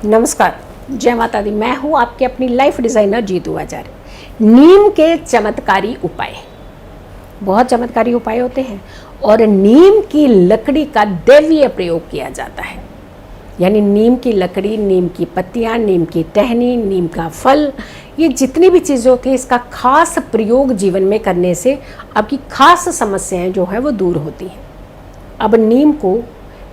नमस्कार, जय माता दी। मैं हूँ आपके अपनी लाइफ डिज़ाइनर जीतू आचार्य। नीम के चमत्कारी उपाय, बहुत चमत्कारी उपाय होते हैं और नीम की लकड़ी का दैवीय प्रयोग किया जाता है। यानी नीम की लकड़ी, नीम की पत्तियाँ, नीम की टहनी, नीम का फल, ये जितनी भी चीज़ें होती हैं, इसका खास प्रयोग जीवन में करने से आपकी खास समस्याएं जो है वो दूर होती हैं। अब नीम को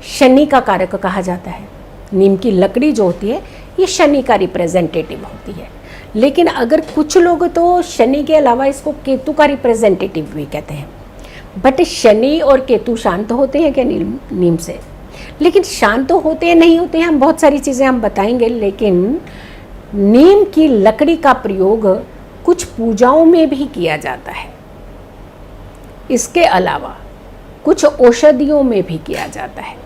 शनि का कारक कहा जाता है। नीम की लकड़ी जो होती है ये शनि का रिप्रेजेंटेटिव होती है, लेकिन अगर कुछ लोग तो शनि के अलावा इसको केतु का रिप्रेजेंटेटिव भी कहते हैं। बट शनि और केतु शांत होते हैं क्या नीम से? लेकिन शांत तो होते हैं, नहीं होते हैं, हम बहुत सारी चीज़ें हम बताएंगे। लेकिन नीम की लकड़ी का प्रयोग कुछ पूजाओं में भी किया जाता है। इसके अलावा कुछ औषधियों में भी किया जाता है।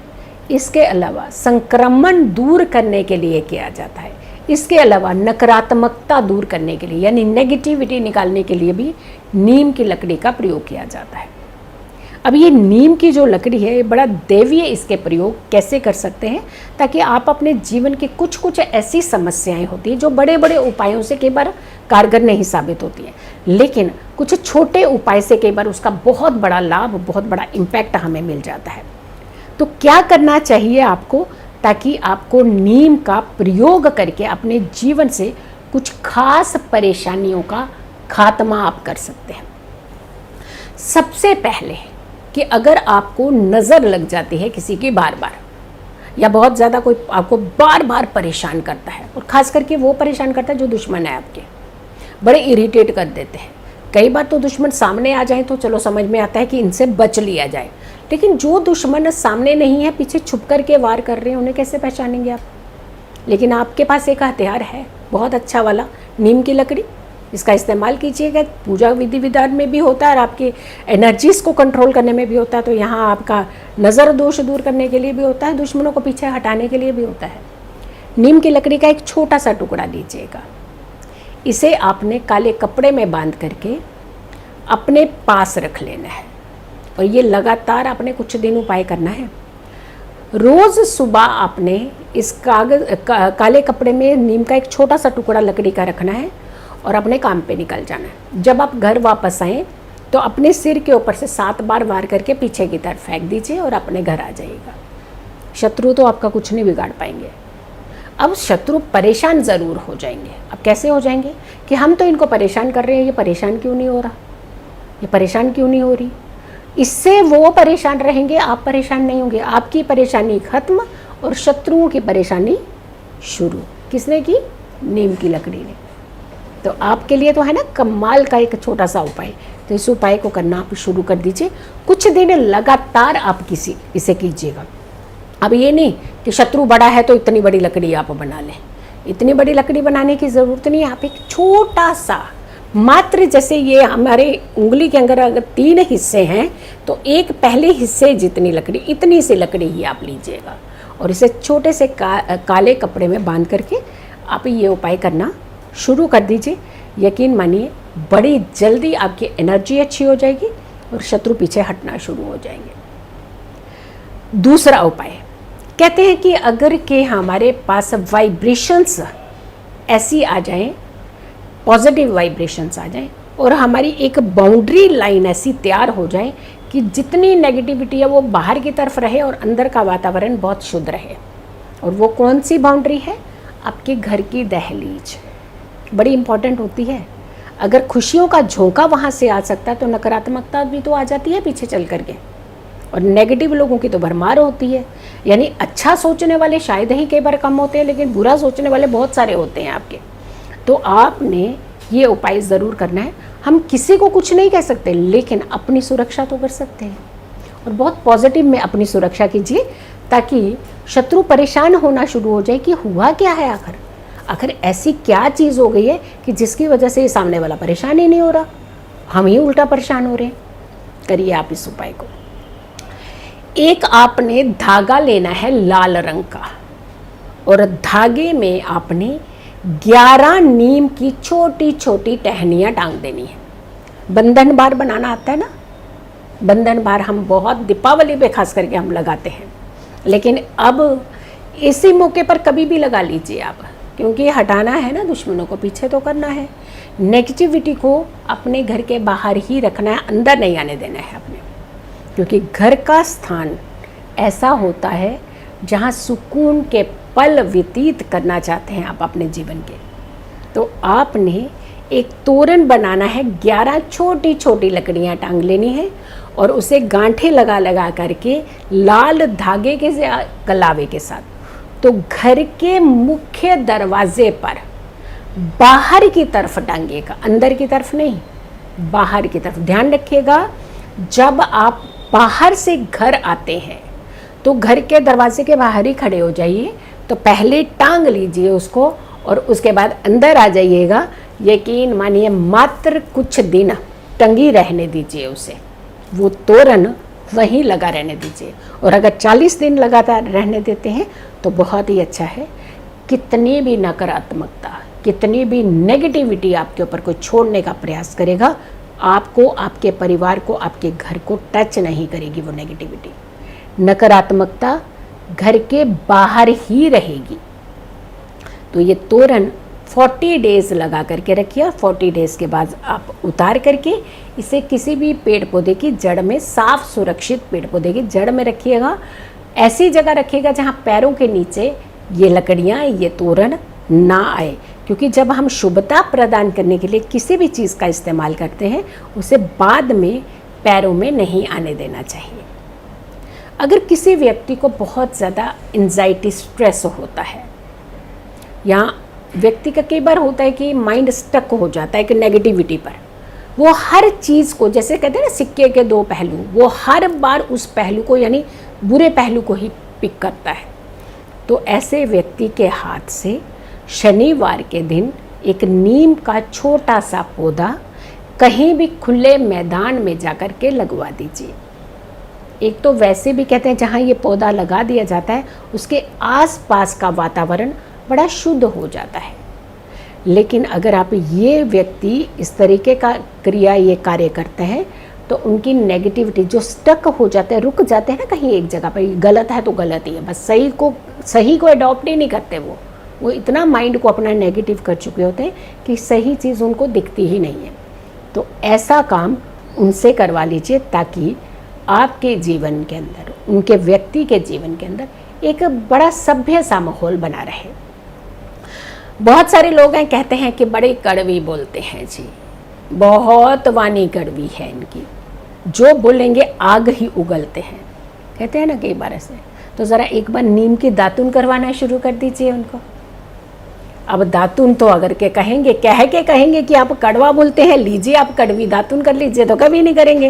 इसके अलावा संक्रमण दूर करने के लिए किया जाता है। इसके अलावा नकारात्मकता दूर करने के लिए, यानी नेगेटिविटी निकालने के लिए भी नीम की लकड़ी का प्रयोग किया जाता है। अब ये नीम की जो लकड़ी है, ये बड़ा दैवीय, इसके प्रयोग कैसे कर सकते हैं ताकि आप अपने जीवन की कुछ ऐसी समस्याएं होती हैं जो बड़े बड़े उपायों से कई बार कारगर नहीं साबित होती हैं, लेकिन कुछ छोटे उपाय से कई बार उसका बहुत बड़ा लाभ, बहुत बड़ा इम्पैक्ट हमें मिल जाता है। तो क्या करना चाहिए आपको ताकि आपको नीम का प्रयोग करके अपने जीवन से कुछ खास परेशानियों का खात्मा आप कर सकते हैं? सबसे पहले कि अगर आपको नज़र लग जाती है किसी की बार बार, या बहुत ज़्यादा कोई आपको बार बार परेशान करता है, और ख़ास करके वो परेशान करता है जो दुश्मन है आपके, बड़े इरिटेट कर देते हैं। कई बार तो दुश्मन सामने आ जाए तो चलो समझ में आता है कि इनसे बच लिया जाए, लेकिन जो दुश्मन सामने नहीं है, पीछे छुप कर के वार कर रहे हैं, उन्हें कैसे पहचानेंगे आप? लेकिन आपके पास एक हथियार है बहुत अच्छा वाला, नीम की लकड़ी। इसका इस्तेमाल कीजिएगा। पूजा विधि विधान में भी होता है और आपकी एनर्जीज़ को कंट्रोल करने में भी होता है। तो यहाँ आपका नज़र दोष दूर करने के लिए भी होता है, दुश्मनों को पीछे हटाने के लिए भी होता है। नीम की लकड़ी का एक छोटा सा टुकड़ा लीजिएगा। इसे आपने काले कपड़े में बांध करके अपने पास रख लेना है, और ये लगातार आपने कुछ दिन उपाय करना है। रोज़ सुबह आपने इस काले कपड़े में नीम का एक छोटा सा टुकड़ा लकड़ी का रखना है और अपने काम पे निकल जाना है। जब आप घर वापस आएँ तो अपने सिर के ऊपर से 7 बार वार करके पीछे की तरफ फेंक दीजिए और अपने घर आ जाइएगा। शत्रु तो आपका कुछ नहीं बिगाड़ पाएंगे। अब शत्रु परेशान ज़रूर हो जाएंगे। अब कैसे हो जाएंगे कि हम तो इनको परेशान कर रहे हैं, ये परेशान क्यों नहीं हो रहा, ये परेशान क्यों नहीं हो रही। इससे वो परेशान रहेंगे, आप परेशान नहीं होंगे। आपकी परेशानी खत्म और शत्रुओं की परेशानी शुरू। किसने की? नीम की लकड़ी ने। तो आपके लिए तो है ना कमाल का एक छोटा सा उपाय। तो इस उपाय को करना आप शुरू कर दीजिए। कुछ दिन लगातार आप इसे कीजिएगा। अब ये नहीं कि शत्रु बड़ा है तो इतनी बड़ी लकड़ी आप बना लें। इतनी बड़ी लकड़ी बनाने की ज़रूरत नहीं है। आप एक छोटा सा, मात्र जैसे ये हमारे उंगली के अंदर अगर 3 हिस्से हैं तो एक पहले हिस्से जितनी लकड़ी, इतनी सी लकड़ी ही आप लीजिएगा और इसे छोटे से काले कपड़े में बांध करके आप ये उपाय करना शुरू कर दीजिए। यकीन मानिए बड़ी जल्दी आपकी एनर्जी अच्छी हो जाएगी और शत्रु पीछे हटना शुरू हो जाएंगे। दूसरा उपाय, कहते हैं कि अगर के हमारे पास वाइब्रेशंस ऐसी आ जाएं, पॉजिटिव वाइब्रेशंस आ जाएं और हमारी एक बाउंड्री लाइन ऐसी तैयार हो जाए कि जितनी नेगेटिविटी है वो बाहर की तरफ रहे और अंदर का वातावरण बहुत शुद्ध रहे। और वो कौन सी बाउंड्री है? आपके घर की दहलीज बड़ी इंपॉर्टेंट होती है। अगर खुशियों का झोंका वहाँ से आ सकता है तो नकारात्मकता भी तो आ जाती है पीछे चल करके, और नेगेटिव लोगों की तो भरमार होती है। यानी अच्छा सोचने वाले शायद ही कई बार कम होते हैं, लेकिन बुरा सोचने वाले बहुत सारे होते हैं आपके। तो आपने ये उपाय ज़रूर करना है। हम किसी को कुछ नहीं कह सकते, लेकिन अपनी सुरक्षा तो कर सकते हैं, और बहुत पॉजिटिव में अपनी सुरक्षा कीजिए ताकि शत्रु परेशान होना शुरू हो जाए कि हुआ क्या है, आखिर ऐसी क्या चीज़ हो गई है कि जिसकी वजह से ये सामने वाला परेशान ही नहीं हो रहा, हम ही उल्टा परेशान हो रहे हैं। करिए आप इस उपाय को। एक आपने धागा लेना है लाल रंग का, और धागे में आपने 11 नीम की छोटी छोटी टहनियाँ टांग देनी है। बंधन बार बनाना आता है ना? बंधन बार हम बहुत दीपावली पे खास करके हम लगाते हैं, लेकिन अब इसी मौके पर कभी भी लगा लीजिए आप, क्योंकि हटाना है ना, दुश्मनों को पीछे तो करना है। नेगेटिविटी को अपने घर के बाहर ही रखना है, अंदर नहीं आने देना है अपने, क्योंकि घर का स्थान ऐसा होता है जहाँ सुकून के पल व्यतीत करना चाहते हैं आप अपने जीवन के। तो आपने एक तोरण बनाना है, 11 छोटी छोटी लकड़ियाँ टांग लेनी है और उसे गांठे लगा लगा करके लाल धागे के कलावे के साथ, तो घर के मुख्य दरवाजे पर बाहर की तरफ टांगिएगा, अंदर की तरफ नहीं, बाहर की तरफ। ध्यान रखिएगा, जब आप बाहर से घर आते हैं तो घर के दरवाजे के बाहर ही खड़े हो जाइए, तो पहले टांग लीजिए उसको और उसके बाद अंदर आ जाइएगा। यकीन मानिए मात्र कुछ दिन टंगी रहने दीजिए उसे, वो तोरण वहीं लगा रहने दीजिए। और अगर 40 दिन लगातार रहने देते हैं तो बहुत ही अच्छा है। कितनी भी नकारात्मकता, कितनी भी नेगेटिविटी आपके ऊपर कोई छोड़ने का प्रयास करेगा, आपको, आपके परिवार को, आपके घर को टच नहीं करेगी वो नेगेटिविटी। नकारात्मकता घर के बाहर ही रहेगी। तो ये तोरण 40 डेज़ लगा करके रखिए। 40 डेज़ के बाद आप उतार करके इसे किसी भी पेड़ पौधे की जड़ में, साफ सुरक्षित पेड़ पौधे की जड़ में रखिएगा। ऐसी जगह रखिएगा जहाँ पैरों के नीचे ये लकड़ियाँ, ये तोरण ना आए, क्योंकि जब हम शुभता प्रदान करने के लिए किसी भी चीज़ का इस्तेमाल करते हैं उसे बाद में पैरों में नहीं आने देना चाहिए। अगर किसी व्यक्ति को बहुत ज़्यादा एंजाइटी, स्ट्रेस होता है, या व्यक्ति का कई बार होता है कि माइंड स्टक हो जाता है कि नेगेटिविटी पर, वो हर चीज़ को, जैसे कहते हैं ना सिक्के के दो पहलू, वो हर बार उस पहलू को, यानी बुरे पहलू को ही पिक करता है। तो ऐसे व्यक्ति के हाथ से शनिवार के दिन एक नीम का छोटा सा पौधा कहीं भी खुले मैदान में जाकर के लगवा दीजिए। एक तो वैसे भी कहते हैं जहाँ ये पौधा लगा दिया जाता है उसके आसपास का वातावरण बड़ा शुद्ध हो जाता है। लेकिन अगर आप, ये व्यक्ति इस तरीके का क्रिया, ये कार्य करते हैं, तो उनकी नेगेटिविटी जो स्टक हो जाते हैं, रुक जाते हैं ना कहीं एक जगह पर, गलत है तो गलत ही है, बस सही को अडॉप्ट ही नहीं करते। वो इतना माइंड को अपना नेगेटिव कर चुके होते हैं कि सही चीज़ उनको दिखती ही नहीं है। तो ऐसा काम उनसे करवा लीजिए, ताकि आपके जीवन के अंदर, उनके व्यक्ति के जीवन के अंदर एक बड़ा सभ्य सा माहौल बना रहे। बहुत सारे लोग हैं कहते हैं कि बड़े कड़वी बोलते हैं जी, बहुत वाणी कड़वी है इनकी, जो बोलेंगे आग ही उगलते हैं, कहते हैं ना कई बार ऐसे। तो ज़रा एक बार नीम की दातुन करवाना शुरू कर दीजिए उनको। अब दातुन तो अगर के कहेंगे, कह के कहेंगे कि आप कड़वा बोलते हैं, लीजिए आप कड़वी दातुन कर लीजिए, तो कभी नहीं करेंगे,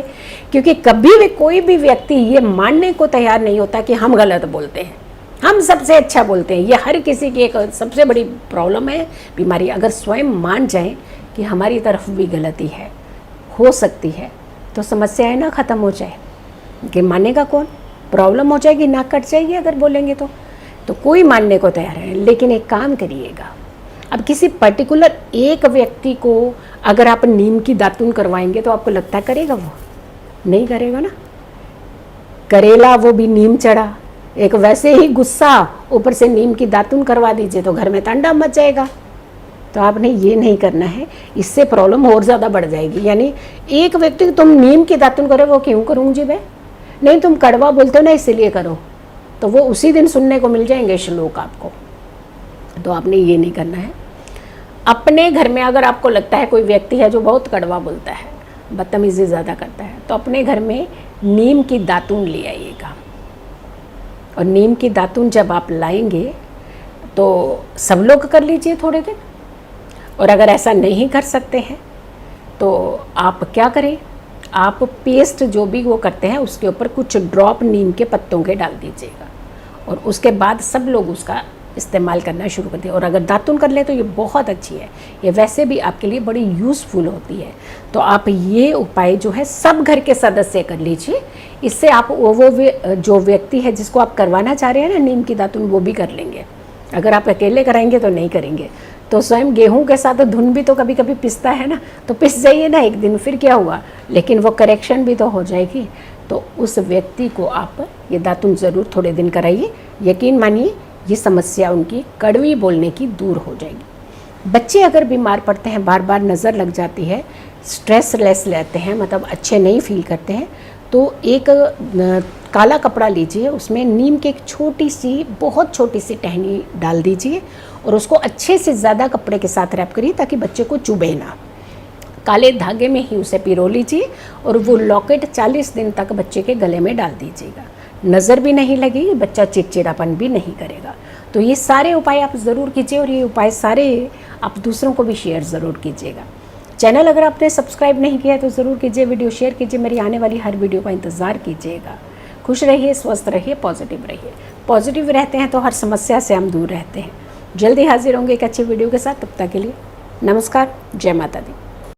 क्योंकि कभी भी कोई भी व्यक्ति ये मानने को तैयार नहीं होता कि हम गलत बोलते हैं, हम सबसे अच्छा बोलते हैं। ये हर किसी की एक सबसे बड़ी प्रॉब्लम है, बीमारी। अगर स्वयं मान जाएं कि हमारी तरफ भी गलती है, हो सकती है, तो समस्याएं ना ख़त्म हो जाए। कि मानेगा कौन? प्रॉब्लम हो जाएगी, नाक कट जाएगी अगर बोलेंगे तो कोई मानने को तैयार है। लेकिन एक काम करिएगा, अब किसी पर्टिकुलर एक व्यक्ति को अगर आप नीम की दातुन करवाएंगे तो आपको लगता है करेगा? वो नहीं करेगा ना। करेला वो भी नीम चढ़ा, एक वैसे ही गुस्सा, ऊपर से नीम की दातुन करवा दीजिए तो घर में तांडव मच जाएगा। तो आपने ये नहीं करना है, इससे प्रॉब्लम और ज़्यादा बढ़ जाएगी। यानी एक व्यक्ति तुम नीम की दातुन करो, वो क्यों करूँ जी मैं? नहीं, तुम कड़वा बोलते हो ना इसलिए करो, तो वो उसी दिन सुनने को मिल जाएंगे श्लोक आपको। तो आपने ये नहीं करना है। अपने घर में अगर आपको लगता है कोई व्यक्ति है जो बहुत कड़वा बोलता है, बदतमीज़ी ज़्यादा करता है, तो अपने घर में नीम की दातुन ले आइएगा। और नीम की दातुन जब आप लाएंगे तो सब लोग कर लीजिए थोड़े दिन। और अगर ऐसा नहीं कर सकते हैं तो आप क्या करें, आप पेस्ट जो भी वो करते हैं उसके ऊपर कुछ ड्रॉप नीम के पत्तों के डाल दीजिएगा, और उसके बाद सब लोग उसका इस्तेमाल करना शुरू कर दें। और अगर दातुन कर ले तो ये बहुत अच्छी है, ये वैसे भी आपके लिए बड़ी यूज़फुल होती है। तो आप ये उपाय जो है सब घर के सदस्य कर लीजिए। इससे आप वो जो व्यक्ति है जिसको आप करवाना चाह रहे हैं ना नीम की दातुन, वो भी कर लेंगे। अगर आप अकेले कराएंगे तो नहीं करेंगे। तो स्वयं गेहूं के साथ धुन भी तो कभी कभी पिसता है ना, तो पिस जाइए ना एक दिन, फिर क्या हुआ, लेकिन वो करेक्शन भी तो हो जाएगी। तो उस व्यक्ति को आप ये दातुन ज़रूर थोड़े दिन कराइए। यकीन मानिए ये समस्या उनकी कड़वी बोलने की दूर हो जाएगी। बच्चे अगर बीमार पड़ते हैं, बार बार नज़र लग जाती है, स्ट्रेस लेस लेते हैं, मतलब अच्छे नहीं फील करते हैं, तो एक काला कपड़ा लीजिए, उसमें नीम की एक छोटी सी, बहुत छोटी सी टहनी डाल दीजिए और उसको अच्छे से ज़्यादा कपड़े के साथ रैप करिए ताकि बच्चे को चुभे ना। काले धागे में ही उसे पिरो लीजिए और वो लॉकेट 40 दिन तक बच्चे के गले में डाल दीजिएगा। नज़र भी नहीं लगेगी, बच्चा चिड़चिड़ापन भी नहीं करेगा। तो ये सारे उपाय आप ज़रूर कीजिए और ये उपाय सारे आप दूसरों को भी शेयर ज़रूर कीजिएगा। चैनल अगर आपने सब्सक्राइब नहीं किया है तो ज़रूर कीजिए, वीडियो शेयर कीजिए, मेरी आने वाली हर वीडियो का इंतज़ार कीजिएगा। खुश रहिए, स्वस्थ रहिए, पॉजिटिव रहिए। पॉजिटिव रहते हैं तो हर समस्या से हम दूर रहते हैं। जल्दी हाजिर होंगे एक अच्छी वीडियो के साथ, तब तक के लिए नमस्कार, जय माता दी।